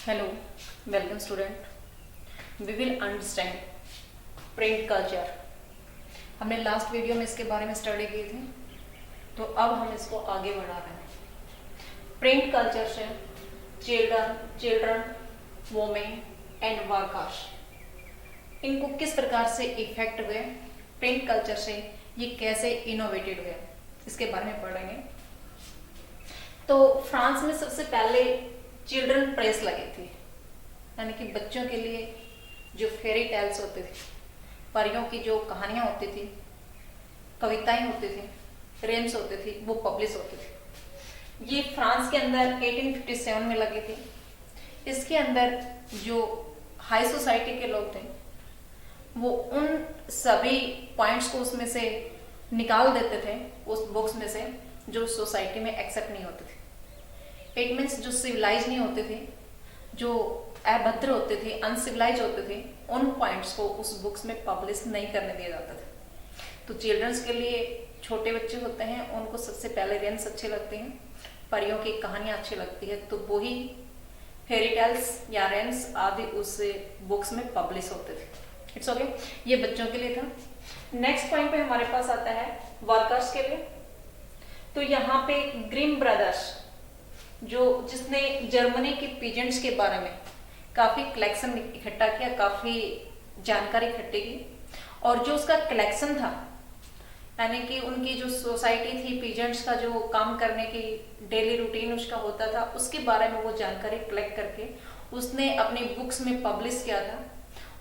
Hello, welcome student. We will understand print culture. हमने last video में इसके बारे में स्टडी की थी, तो अब हम इसको आगे बढ़ा रहे हैं. प्रिंट कल्चर से चिल्ड्रन, वोमेन एंड वर्कर्स, इनको किस प्रकार से इफेक्ट हुए, प्रिंट कल्चर से ये कैसे इनोवेटेड हुए, इसके बारे में पढ़ेंगे. तो फ्रांस में सबसे पहले चिल्ड्रन प्रेस लगी थी, यानी कि बच्चों के लिए जो फेरी टेल्स होते थे, परियों की जो कहानियां होती थी, कविताएं होती थी, रेम्स होते थे, वो पब्लिश होती थी. ये फ्रांस के अंदर 1857 में लगी थी. इसके अंदर जो हाई सोसाइटी के लोग थे वो उन सभी पॉइंट्स को उसमें से निकाल देते थे, उस बुक्स में से जो सोसाइटी में एक्सेप्ट नहीं होते थे. इट मीन्स जो सिविलाइज नहीं होते थे, जो अभद्र होते थे, अनसिविलाइज होते थे, उन पॉइंट्स को उस बुक्स में पब्लिश नहीं करने दिया जाता था. तो चिल्ड्रंस के लिए छोटे बच्चे होते हैं, उनको सबसे पहले रेम्स अच्छे लगते हैं, परियों की कहानियां अच्छी लगती है, तो वही फेरी टेल्स या रेम्स आदि उस बुक्स में पब्लिश होते थे. इट्स ओके, ये बच्चों के लिए था. नेक्स्ट पॉइंट पे हमारे पास आता है वर्कर्स के लिए. तो यहाँ पे ग्रिम ब्रदर्स, जिसने जर्मनी के पीजेंट्स के बारे में काफी कलेक्शन इकट्ठा किया, काफी जानकारी इकट्ठी की, और जो उसका कलेक्शन था, यानी कि उनकी जो सोसाइटी थी, पीजेंट्स का जो काम करने की डेली रूटीन उसका होता था, उसके बारे में वो जानकारी कलेक्ट करके उसने अपनी बुक्स में पब्लिश किया था.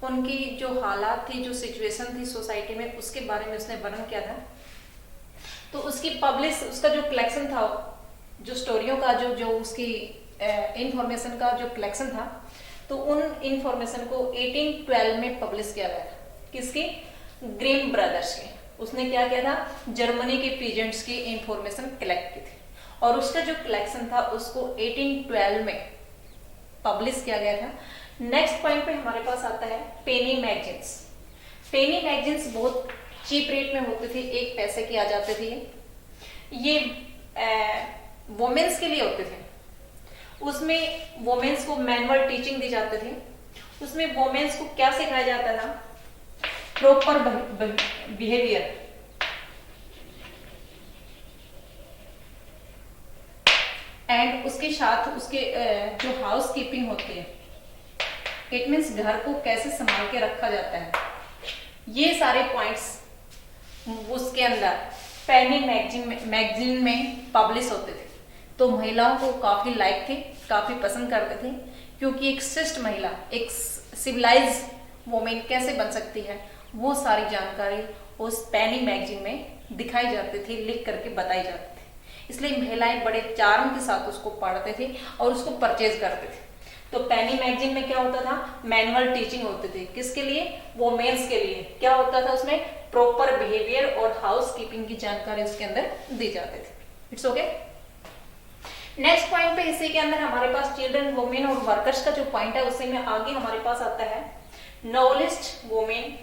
उनकी जो हालात थी, जो सिचुएशन थी सोसाइटी में, उसके बारे में उसने वर्णन किया था. तो उसका जो कलेक्शन था, जो स्टोरियों का जो उसकी इंफॉर्मेशन का जो कलेक्शन था, तो उन इंफॉर्मेशन को 1812 में पब्लिश किया गया था. किसकी? ग्रिम ब्रदर्स के. उसने क्या किया था? जर्मनी के पीजेंट्स की इंफॉर्मेशन कलेक्ट की थी, और उसका जो कलेक्शन था उसको 1812 में पब्लिश किया गया था. नेक्स्ट पॉइंट पे हमारे पास आता है पेनी मैगजीन्स. पेनी मैगजीन्स बहुत चीप रेट में होती थी, 1 पैसे की आ जाते थे. ये वोमेन्स के लिए होते थे. उसमें वोमेन्स को मैनुअल टीचिंग दी जाती थी. उसमें वोमेन्स को क्या सिखाया जाता था? प्रॉपर बिहेवियर, एंड उसके साथ उसके जो हाउस कीपिंग होती है, इट मीन्स घर को कैसे संभाल के रखा जाता है, ये सारे पॉइंट्स उसके अंदर पेनी मैगजीन में पब्लिश होते थे. तो महिलाओं को काफी लाइक थे, काफी पसंद करते थे, क्योंकि एक शिष्ट महिला, एक सिविलाइज वोमेन कैसे बन सकती है, वो सारी जानकारी उस पेनी मैगजीन में दिखाई जाती थी, लिख करके बताई जाती थी. इसलिए महिलाएं बड़े चार्म के साथ उसको पढ़ते थे और उसको परचेज करते थे. तो पेनी मैगजीन में क्या होता था? मैनुअल टीचिंग होती थी. किसके लिए? वोमेन्स के लिए. क्या होता था उसमें? प्रॉपर बिहेवियर और हाउस कीपिंग की जानकारी उसके अंदर दी जाती थी. It's okay. नेक्स्ट पॉइंट पे इसी के अंदर हमारे पास चिल्ड्रन, वोमेन और वर्कर्स का जो पॉइंट है, उसी में आगे हमारे पास आता है नॉवेलिस्ट वोमेन.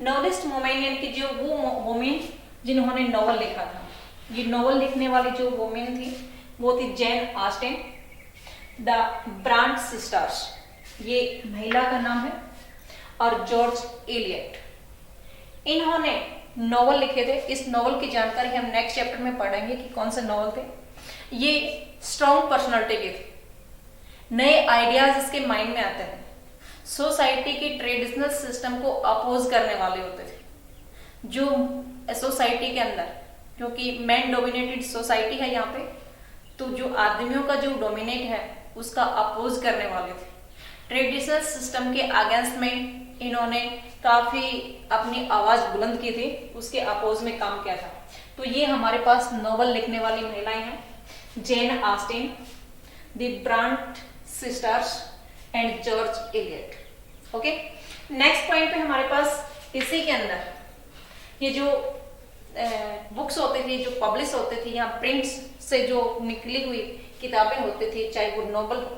नॉवेलिस्ट वोमेन यानी कि जो वो वोमेन जिन्होंने नॉवल लिखा था. ये नॉवल लिखने वाली जो वोमेन थी वो थी जेन ऑस्टेन, द ब्रांड सिस्टर्स, ये महिला का नाम है, और जॉर्ज एलियट. इन्होंने नॉवल लिखे थे. इस नॉवल की जानकारी हम नेक्स्ट चैप्टर में पढ़ेंगे कि कौन से नॉवल थे. ये स्ट्रॉन्ग पर्सनालिटी के थे, नए आइडियाज इसके माइंड में आते हैं, सोसाइटी की ट्रेडिशनल सिस्टम को अपोज करने वाले होते थे. जो सोसाइटी के अंदर, क्योंकि मैन डोमिनेटेड सोसाइटी है यहाँ पे, तो जो आदमियों का जो डोमिनेट है उसका अपोज करने वाले थे. ट्रेडिशनल सिस्टम के अगेंस्ट में इन्होंने काफी अपनी आवाज बुलंद की थी, उसके अपोज में काम किया था. तो ये हमारे पास नॉवल लिखने वाली महिलाएं हैं, Jane Austen, the brand sisters and George Eliot. Okay. Next point पे हमारे पास इसी के अंदर ये जो बुक्स होती थी, जो पब्लिश होती थी, या प्रिंट्स से जो निकली हुई किताबें होती थी, चाहे वो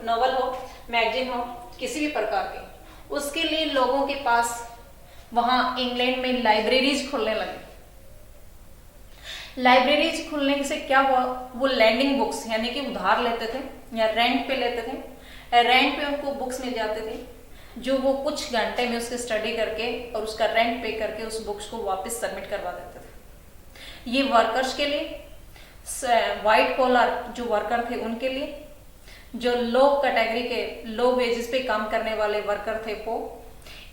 नॉवल हो, मैगजीन हो, किसी भी प्रकार के, उसके लिए लोगों के पास वहां इंग्लैंड में लाइब्रेरीज खुलने लगी. लाइब्रेरीज खुलने से क्या हुआ? वो लैंडिंग बुक्स यानी कि उधार लेते थे या रेंट पे लेते थे, रेंट पे उनको बुक्स मिल जाते थे, जो वो कुछ घंटे में उसके स्टडी करके और उसका रेंट पे करके उस बुक्स को वापस सबमिट करवा देते थे। ये वर्कर्स के लिए, वाइट कॉलर जो वर्कर थे उनके लिए, जो लो कैटेगरी के लो वेजेस पे काम करने वाले वर्कर थे वो,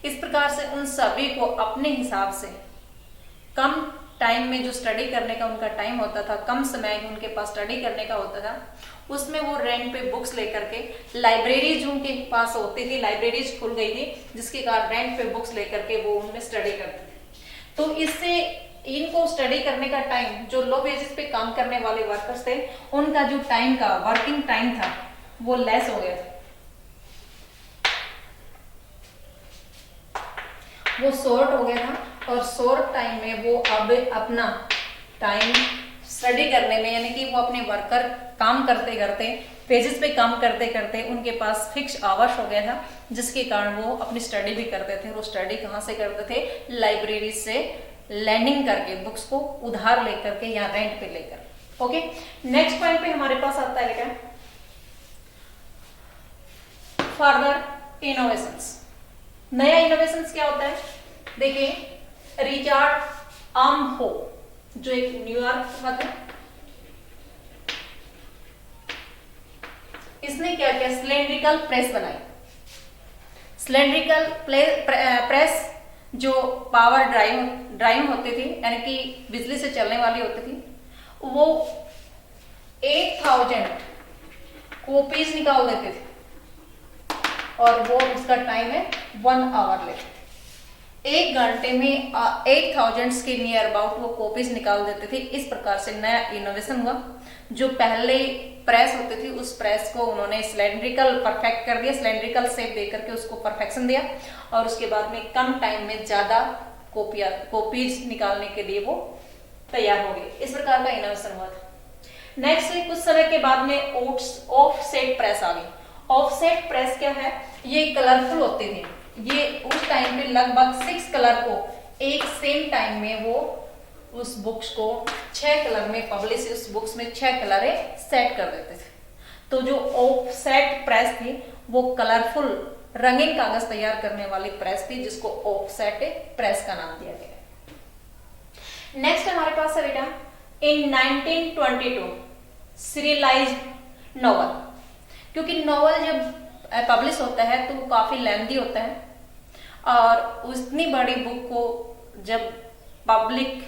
इस प्रकार से उन सभी को अपने हिसाब से कम टाइम में जो स्टडी करने का उनका टाइम होता था, कम समय उनके पास स्टडी करने का होता था, उसमें वो रेंट पे बुक्स लेकर के लाइब्रेरीज उनके पास होती थी, लाइब्रेरीज खुल गई थी जिसके कारण रेंट पे बुक्स लेकर के वो उनमें स्टडी करते थे। तो इससे इनको स्टडी करने का टाइम, जो लो वेजेस पे काम करने वाले वर्कर्स थे उनका जो टाइम का वर्किंग टाइम था वो लेस हो गया था, वो शॉर्ट हो गया था। और शॉर्ट टाइम में वो अब अपना टाइम स्टडी करने में, यानी कि वो अपने वर्कर काम करते करते, पेजेस पे काम करते करते उनके पास फिक्स आवर्स हो गया था, जिसके कारण वो अपनी स्टडी भी करते थे। वो स्टडी कहाँ से करते थे? लाइब्रेरी से लैंडिंग करके, बुक्स को उधार लेकर के या रेंट पे लेकर। ओके, नेक्स्ट पॉइंट पे हमारे पास आता है क्या? Further innovations. नया इनोवेशंस क्या होता है? देखिए, रिचार्ड आर्महो जो एक न्यूयॉर्क का था, इसने क्या किया? सिलेंड्रिकल प्रेस बनाई। सिलेंड्रिकल प्रेस जो पावर ड्राइव होती थी, यानी कि बिजली से चलने वाली होती थी, वो 8000 कॉपीज निकाल देते थे और वो उसका टाइम है 1 आवर लेते। 1 घंटे में 8000 के नियर अबाउट वो कॉपीज निकाल देते थे। इस प्रकार से नया इनोवेशन हुआ। जो पहले प्रेस होती थी उस प्रेस को उन्होंने सिलेंड्रिकल परफेक्ट कर दिया, सिलेंड्रिकल शेप दे करके उसको परफेक्शन दिया और उसके बाद में कम टाइम में ज्यादा कॉपीज निकालने के लिए वो तैयार हो गए। इस प्रकार का इनोवेशन हुआ था। नेक्स्ट कुछ समय के बाद में ऑफसेट प्रेस आ गई। ऑफसेट प्रेस क्या है? ये कलरफुल होते थे। ये उस टाइम पे लगभग 6 कलर को एक सेम टाइम में वो उस बुक्स को 6 कलर में पब्लिश, उस बुक्स में 6 कलर सेट कर देते थे। तो जो ऑफसेट प्रेस थी वो कलरफुल रंगीन कागज तैयार करने वाली प्रेस थी, जिसको ऑफसेट प्रेस का नाम दिया गया। नेक्स्ट हमारे पास है बेटा, इन 1922 सीरियलाइज्ड नॉवल। क्योंकि नॉवल जब पब्लिश होता है तो वो काफी लेंथी होता है और उतनी बड़ी बुक को जब पब्लिक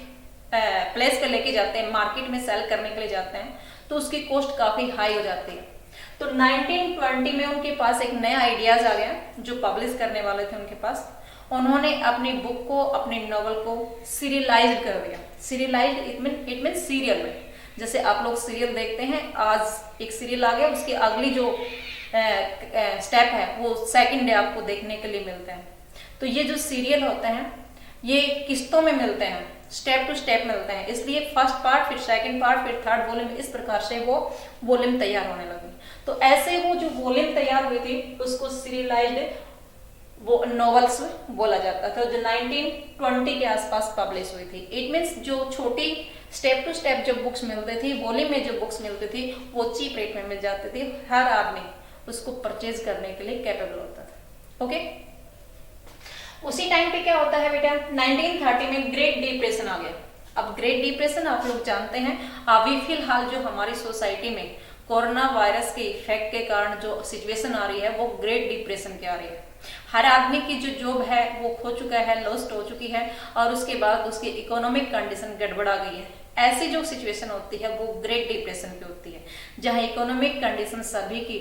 प्लेस पे लेके जाते हैं, मार्केट में सेल करने के लिए जाते हैं, तो उसकी कॉस्ट काफी हाई हो जाती है। तो 1920 में उनके पास एक नया आइडियाज आ गया। जो पब्लिश करने वाले थे उनके पास, उन्होंने अपनी बुक को, अपनी नॉवल को सीरियलाइज कर दिया। सीरियलाइज इट मीन सीरियल में, जैसे आप लोग सीरियल देखते हैं, आज एक सीरियल आ गया, उसकी अगली जो स्टेप है वो सेकंड डे आपको देखने के लिए मिलते हैं। तो ये जो सीरियल होते हैं ये किस्तों में मिलते हैं, स्टेप टू स्टेप मिलते हैं, इसलिए फर्स्ट पार्ट, फिर सेकंड पार्ट, फिर थर्ड वॉल्यूम, इस प्रकार से वो वॉल्यूम तैयार होने लगी। तो ऐसे वो जो वॉल्यूम तैयार हुई थी उसको सीरियलाइज्ड वो नॉवेल्स बोला जाता था, जो 1920 के आसपास पब्लिश हुई थी। इट मीन्स जो छोटी स्टेप टू स्टेप जो बुक्स मिलती थी, वॉल्यूम में जो बुक्स मिलती थी, वो चीप रेट में मिल जाती थी, हर आदमी उसको परचेज करने के लिए कैपेबल होता था। ओके, उसी टाइम पे क्या होता है बेटा, 1930 में ग्रेट डिप्रेशन आ गया। अब ग्रेट डिप्रेशन आप लोग जानते हैं, अभी फिलहाल जो हमारी सोसाइटी में कोरोना वायरस के इफेक्ट के कारण जो सिचुएशन आ रही है वो ग्रेट डिप्रेशन की आ रही है। हर आदमी की जो जॉब है वो खो चुका है, लॉस्ट हो चुकी है और उसके बाद उसकी इकोनॉमिक कंडीशन गड़बड़ा गई है। ऐसी जो सिचुएशन होती है वो ग्रेट डिप्रेशन की होती है, जहां इकोनॉमिक कंडीशन सभी की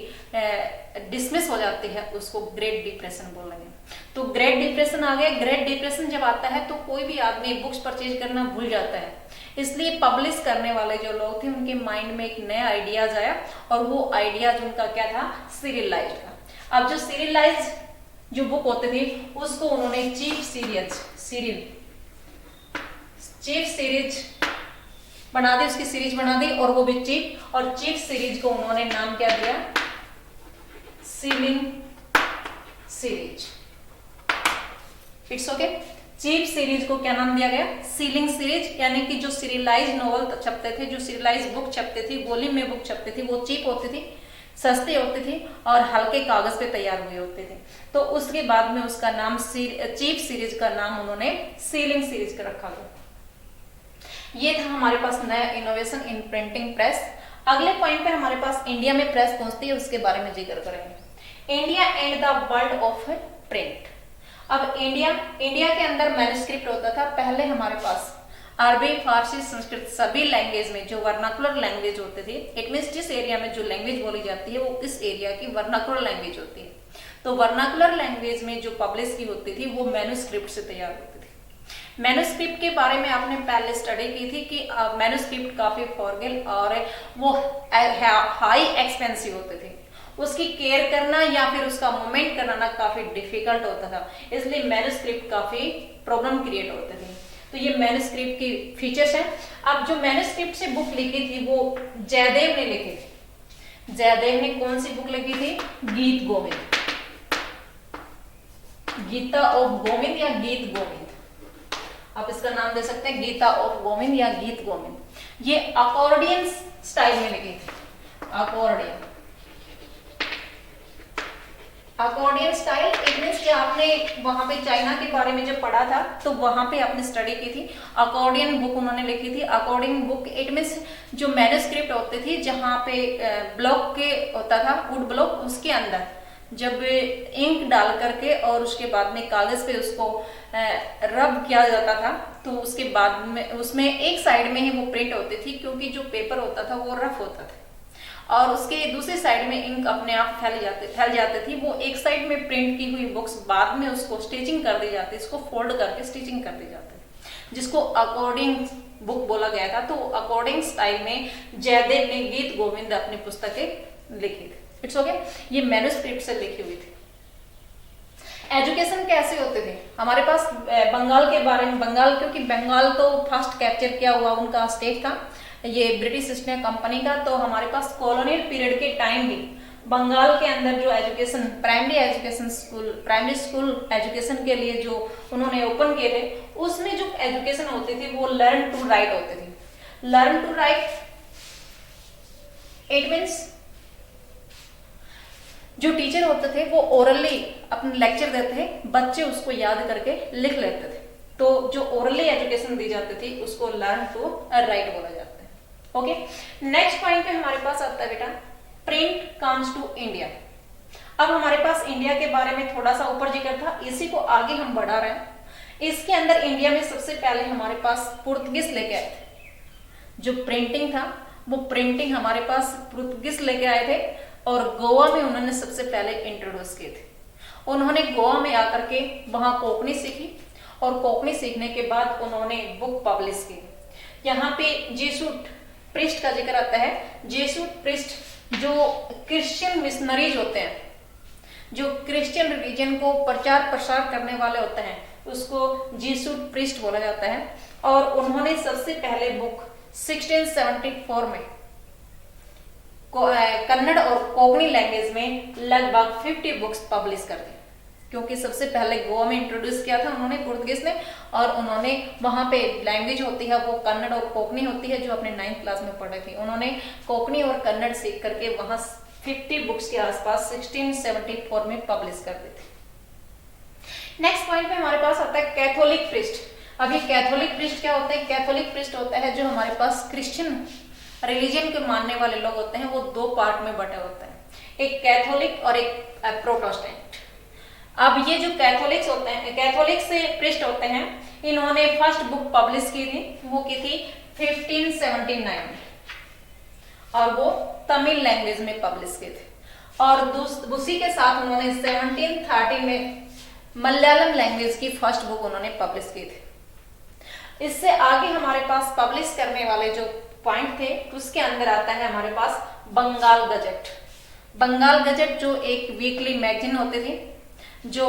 डिसमिस हो जाती है, उसको ग्रेट डिप्रेशन बोलेंगे। तो ग्रेट डिप्रेशन आ गया। ग्रेट डिप्रेशन जब आता है तो कोई भी आदमी बुक्स परचेज करना भूल जाता है, इसलिए पब्लिश करने वाले जो लोग थे उनके माइंड में एक नया आइडियाज आया और वो आइडियाज उनका क्या था, सीरियलाइज का। अब जो सीरियलाइज जो बुक होती थी उसको उन्होंने चीफ सीरीज बना दी, उसकी सीरीज बना दी और वो भी चीफ, और चीफ सीरीज को उन्होंने नाम क्या दिया, ceiling series. It's okay, chief series को क्या नाम दिया गया, सीलिंग सीरीज। यानी कि जो सीरियलाइज नॉवल छपते थे, जो सीरियलाइज बुक छपते थी, वॉल्यूम में बुक छपती थी, वो चीप होती थी। सस्ते होते थे और हल्के कागज पे तैयार हुए होते थे। तो उसके बाद में उसका नाम चीफ सीरीज का नाम उन्होंने सीलिंग सीरीज का रखा गया। ये था हमारे पास नया इनोवेशन इन प्रिंटिंग प्रेस। अगले पॉइंट पर हमारे पास इंडिया में प्रेस पहुंचती है, उसके बारे में जिक्र करेंगे। India and the world of print. अब इंडिया के अंदर मैन्युस्क्रिप्ट होता था। पहले हमारे पास अरबी, फारसी, संस्कृत सभी लैंग्वेज में जो वर्नाकुलर लैंग्वेज होते थे, इट मीन्स जिस एरिया में जो लैंग्वेज बोली जाती है वो इस एरिया की वर्नाकुलर लैंग्वेज होती है। तो वर्नाकुलर लैंग्वेज में जो पब्लिश की होती थी वो मैन्युस्क्रिप्ट से तैयार होती थी। मैन्युस्क्रिप्ट के बारे में आपने पहले स्टडी की थी कि मैन्युस्क्रिप्ट काफी फॉर्मल और वो हाई एक्सपेंसिव होते थे। उसकी केयर करना या फिर उसका मूवमेंट कराना काफी डिफिकल्ट होता था, इसलिए मैन्युस्क्रिप्ट काफी प्रॉब्लम क्रिएट होते थे। तो ये मैन्युस्क्रिप्ट की फीचर्स हैं। अब जो मैन्युस्क्रिप्ट से बुक लिखी थी वो जयदेव ने लिखी थी। जयदेव ने कौन सी बुक लिखी थी? गीत गोविंद, गीता ऑफ गोविंद या गीत गोविंद, आप इसका नाम दे सकते हैं गीता ऑफ गोविंद या गीत गोविंद। ये अकॉर्डियन स्टाइल में लिखी थी। अकॉर्डियन स्टाइल इट मीन्स कि आपने वहां पे चाइना के बारे में जब पढ़ा था तो वहां पे आपने स्टडी की थी। अकॉर्डियन बुक उन्होंने लिखी थी। अकॉर्डियन बुक इट मीन्स जो मैन्युस्क्रिप्ट होती थी जहां पे ब्लॉक के होता था, वुड ब्लॉक, उसके अंदर जब इंक डाल करके और उसके बाद में कागज पे उसको रब किया जाता था तो उसके बाद में उसमें एक साइड में ही वो प्रिंट होती थी, क्योंकि जो पेपर होता था वो रफ होता था और उसके दूसरी साइड में इंक अपने आप फैल जाती थी। वो एक साइड में प्रिंट की हुई बुक्स बाद में उसको स्टिचिंग कर दी जाती, इसको फोल्ड करके स्टिचिंग कर दी जाती, जिसको अकॉर्डिंग बुक बोला गया था। तो अकॉर्डिंग स्टाइल में जयदेव ने गीत गोविंद अपनी पुस्तकें लिखी थी। इट्स ओके, ये मैन्युस्क्रिप्ट से लिखी हुई थी। एजुकेशन कैसे होते थे हमारे पास? बंगाल के बारे में, बंगाल क्योंकि बंगाल तो फर्स्ट कैप्चर किया हुआ उनका स्टेट था, ये ब्रिटिश ईस्ट इंडिया कंपनी का। तो हमारे पास कॉलोनियल पीरियड के टाइम भी बंगाल के अंदर जो एजुकेशन, प्राइमरी स्कूल एजुकेशन के लिए जो उन्होंने ओपन किए थे, उसमें जो एजुकेशन होती थी वो लर्न टू राइट होती थी। Learn to write it means जो टीचर होते थे वो ओरली अपने लेक्चर देते थे, बच्चे उसको याद करके लिख लेते थे। तो जो ओरली एजुकेशन दी जाती थी उसको लर्न टू राइट बोला जाता है। ओके, नेक्स्ट पॉइंट पे हमारे पास आता है बेटा प्रिंट कम्स टू इंडिया। अब हमारे पास इंडिया के बारे में थोड़ा सा ऊपर जिक्र था, इसी को आगे हम बढ़ा रहे हैं। इसके अंदर इंडिया में सबसे पहले हमारे पास पुर्तगीज लेके आए थे। जो प्रिंटिंग था वो प्रिंटिंग हमारे पास पुर्तगीज लेके आए थे और गोवा में उन्होंने सबसे पहले इंट्रोड्यूस किए थे। उन्होंने गोवा में आकर के वहां कोंकणी सीखी और कोंकणी सीखने के बाद उन्होंने बुक पब्लिश की। यहाँ पे जेसूट प्रिस्ट का जिक्र आता है। जेसूट प्रिस्ट जो क्रिश्चियन मिशनरीज होते हैं, जो क्रिश्चियन रिलीजन को प्रचार प्रसार करने वाले होते हैं, उसको जेसूट प्रिस्ट बोला जाता है। और उन्होंने सबसे पहले बुक 1674 में कन्नड़ और कोंकणी लैंग्वेज में लगभग 50 बुक्स पब्लिश कर दी, क्योंकि सबसे पहले गोवा में इंट्रोड्यूस किया था उन्होंने पुर्तगीज ने, और उन्होंने वहां पे लैंग्वेज होती है वो कन्नड़ और कोंकणी होती है, जो अपने 9th क्लास में पढ़े थे। उन्होंने कोंकणी और कन्नड़ सीख करके वहां 50 बुक्स के आसपास 1674 में पब्लिश कर दी थी। नेक्स्ट पॉइंट पे हमारे पास आता है कैथोलिक प्रिस्ट। अब ये कैथोलिक प्रिस्ट क्या होता है? कैथोलिक प्रिस्ट होता है जो हमारे पास क्रिश्चियन रिलीजन के मानने वाले लोग होते हैं, वो दो पार्ट में बटे होते हैं, एक कैथोलिक और एक प्रोटेस्टेंट। अब ये जो कैथोलिक्स होते हैं, कैथोलिक से प्रिस्ट होते हैं, इन्होंने फर्स्ट बुक पब्लिश की थी, वो की थी 1579 में, और वो तमिल लैंग्वेज में पब्लिश की थी। और उसी के साथ उन्होंने 1730 में मलयालम लैंग्वेज की फर्स्ट बुक उन्होंने पब्लिश की थी। इससे आगे हमारे पास पब्लिश करने वाले जो पॉइंट थे उसके अंदर आता है हमारे पास बंगाल गजेट। बंगाल गजेट जो एक वीकली मैगजीन होती थी, जो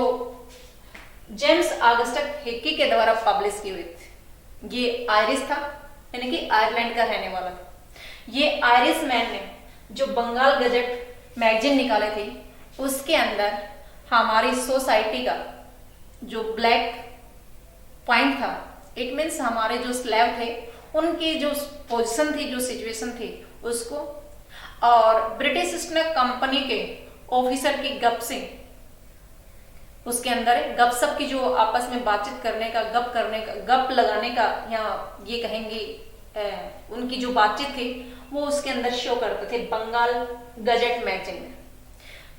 जेम्स ऑगस्टस हिक्की के द्वारा पब्लिश की हुई थी। ये आयरिश था, यानी कि आयरलैंड का रहने वाला था। ये आयरिश मैन ने जो बंगाल गजेट मैगजीन निकाले थे, उसके अंदर हमारी सोसाइटी का जो ब्लैक पॉइंट था, इट मीन्स हमारे जो स्लेव थे उनकी जो पोजीशन थी, जो सिचुएशन थी, उसको और ब्रिटिश ईस्ट इंडिया कंपनी के ऑफिसर की गपसिंग, उसके अंदर गपशप की जो आपस में बातचीत करने का, गप लगाने का, या ये कहेंगे उनकी जो बातचीत थी वो उसके अंदर शो करते थे बंगाल गजेट मैगजीन में।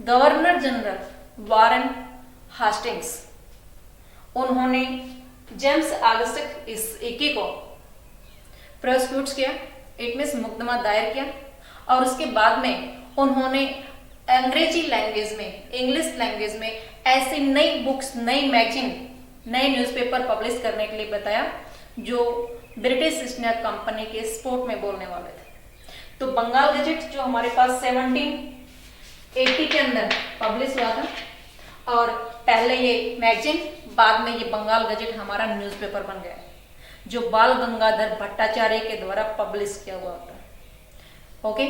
गवर्नर जनरल वारेन हास्टिंग्स, उन्होंने जेम्स ऑगस्टस इकी को प्रोसिक्यूट किया, इट मीन्स मुकदमा दायर किया, और उसके बाद में उन्होंने अंग्रेजी लैंग्वेज में, इंग्लिश लैंग्वेज में ऐसी नई बुक्स, नई मैगजीन, नए न्यूज़पेपर पब्लिश करने के लिए बताया जो ब्रिटिश ईस्ट इंडिया कंपनी के सपोर्ट में बोलने वाले थे। तो बंगाल गजेट जो हमारे पास 1780 के अंदर पब्लिश हुआ था, और पहले ये मैगजीन, बाद में ये बंगाल गजेट हमारा न्यूज़पेपर बन गया, जो बाल गंगाधर भट्टाचार्य के द्वारा पब्लिश किया हुआ था। ओके।